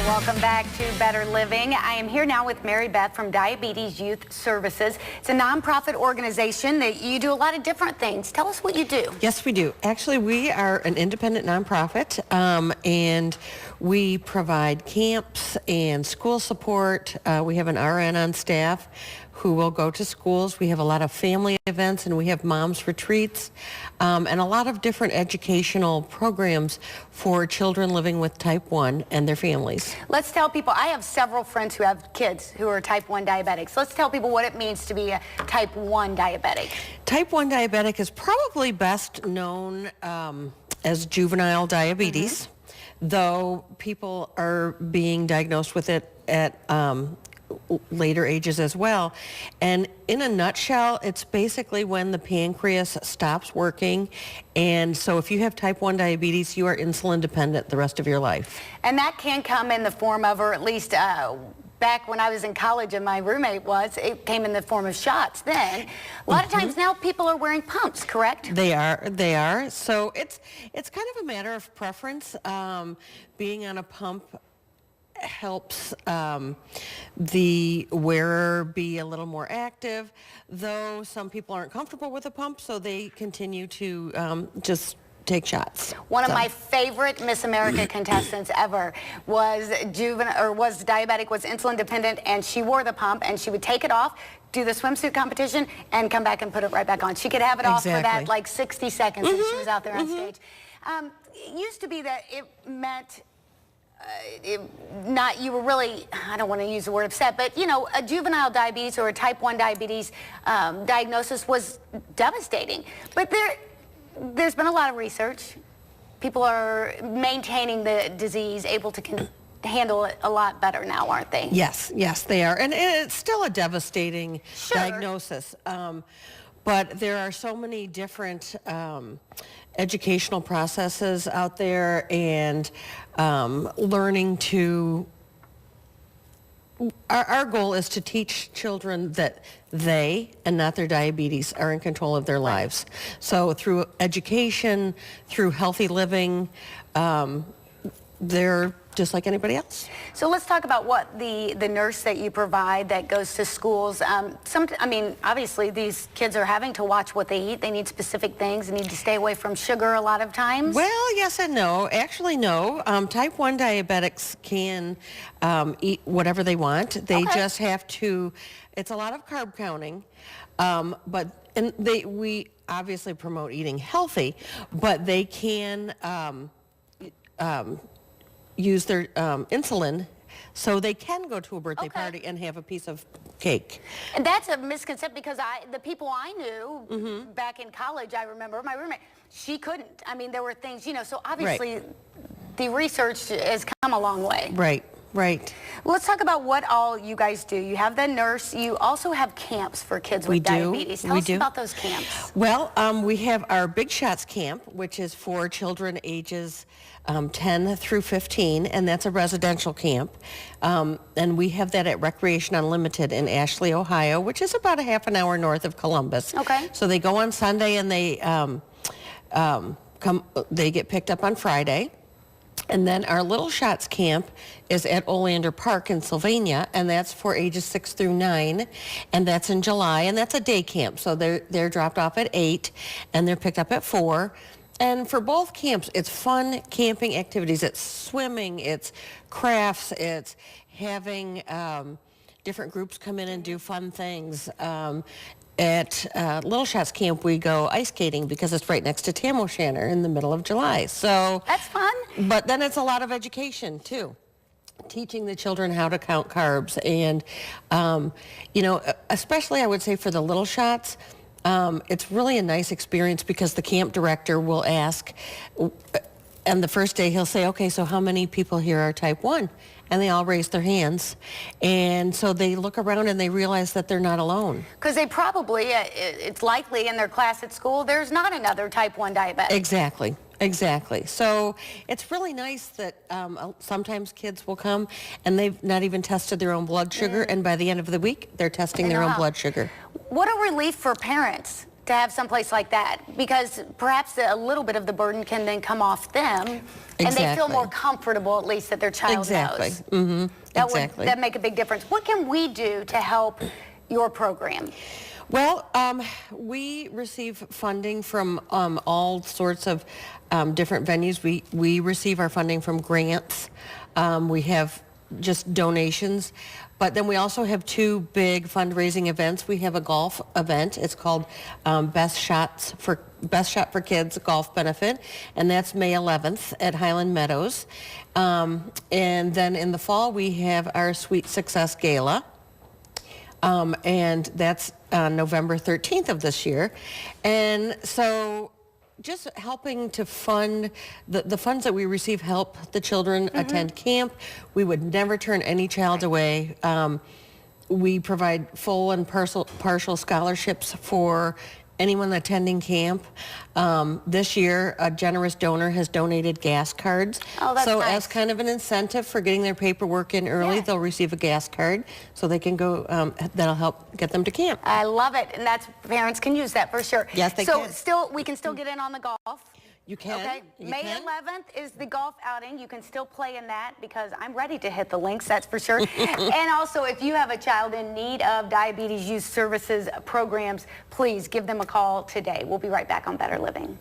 Welcome back to Better Living. I am here now with Mary Beth from Diabetes Youth Services. It's a nonprofit organization that you do a lot of different things. Tell us what you do. Yes, we do. Actually, we are an independent nonprofit, and we provide camps and school support. We have an RN on staff who will go to schools. We have a lot of family events, and we have moms retreats, and a lot of different educational programs for children living with type 1 and their families. Let's tell people, I have several friends who have kids who are type 1 diabetics. Let's tell people what it means to be a type 1 diabetic. Type 1 diabetic is probably best known as juvenile diabetes, though people are being diagnosed with it at later ages as well. And in a nutshell, it's basically when the pancreas stops working. And so if you have type 1 diabetes, you are insulin dependent the rest of your life. And that can come in the form of, or at least back when I was in college and my roommate was, it came in the form of shots then. A lot of times now people are wearing pumps, correct? They are. So it's kind of a matter of preference. Being on a pump helps the wearer be a little more active, though some people aren't comfortable with a pump, so they continue to just take shots. One of my favorite Miss America contestants ever was diabetic, was insulin dependent, and she wore the pump, and she would take it off, do the swimsuit competition, and come back and put it right back on. She could have it off for that like 60 seconds, and she was out there on stage. It used to be that it meant you were really, I don't want to use the word upset, but you know, a juvenile diabetes or a type 1 diabetes diagnosis was devastating. But there's been a lot of research. People are maintaining the disease, able to handle it a lot better now, aren't they? Yes, they are. And it's still a devastating diagnosis. But there are so many different educational processes out there, and learning to, our goal is to teach children that they, and not their diabetes, are in control of their lives. So through education, through healthy living, they're just like anybody else. So let's talk about what the nurse that you provide that goes to schools. I mean, obviously these kids are having to watch what they eat. They need specific things. They need to stay away from sugar a lot of times. Well, yes and no. Actually, no. Type 1 diabetics can eat whatever they want. They just have to, it's a lot of carb counting, we obviously promote eating healthy, but they can use their insulin, so they can go to a birthday party and have a piece of cake. And that's a misconception, because the people I knew back in college, I remember my roommate, she couldn't. I mean, there were things, you know, so obviously the research has come a long way. Right. Let's talk about what all you guys do. You have the nurse. You also have camps for kids with diabetes. Tell us about those camps. Well, we have our Big Shots camp, which is for children ages 10 through 15, and that's a residential camp. And we have that at Recreation Unlimited in Ashley, Ohio, which is about a half an hour north of Columbus. Okay. So they go on Sunday, and they get picked up on Friday. And then our Little Shots camp is at Oleander Park in Sylvania, and that's for ages 6 through 9, and that's in July, and that's a day camp. So they're dropped off at 8, and they're picked up at 4. And for both camps, it's fun camping activities. It's swimming, it's crafts, it's having different groups come in and do fun things. At Little Shots Camp, we go ice skating because it's right next to Tam O'Shanter in the middle of July. So that's fun. But then it's a lot of education too, teaching the children how to count carbs, and you know, especially I would say for the Little Shots, it's really a nice experience because the camp director will ask, and the first day he'll say, okay, so how many people here are type 1? And they all raise their hands. And so they look around and they realize that they're not alone. Because they probably, it's likely in their class at school, there's not another type 1 diabetic. Exactly. So it's really nice that sometimes kids will come and they've not even tested their own blood sugar, and by the end of the week, they're testing their own blood sugar. What a relief for parents to have someplace like that, because perhaps a little bit of the burden can then come off them, and they feel more comfortable at least that their child knows. Mm-hmm. That'd make a big difference. What can we do to help your program? Well, we receive funding from all sorts of different venues. We receive our funding from grants. We have just donations. But then we also have two big fundraising events. We have a golf event. It's called Best Shot for Kids Golf Benefit, and that's May 11th at Highland Meadows. And then in the fall, we have our Sweet Success Gala. And that's November 13th of this year. And so just helping to fund, the funds that we receive help the children attend camp. We would never turn any child away. We provide full and partial scholarships for anyone attending camp. This year, a generous donor has donated gas cards. Oh, that's nice. As kind of an incentive for getting their paperwork in early, they'll receive a gas card so they can go, that'll help get them to camp. I love it, and parents can use that for sure. Yes, they can. So we can still get in on the golf. You can. Okay, May 11th is the golf outing. You can still play in that because I'm ready to hit the links, that's for sure. And also, if you have a child in need of diabetes youth services programs, please give them a call today. We'll be right back on Better Living.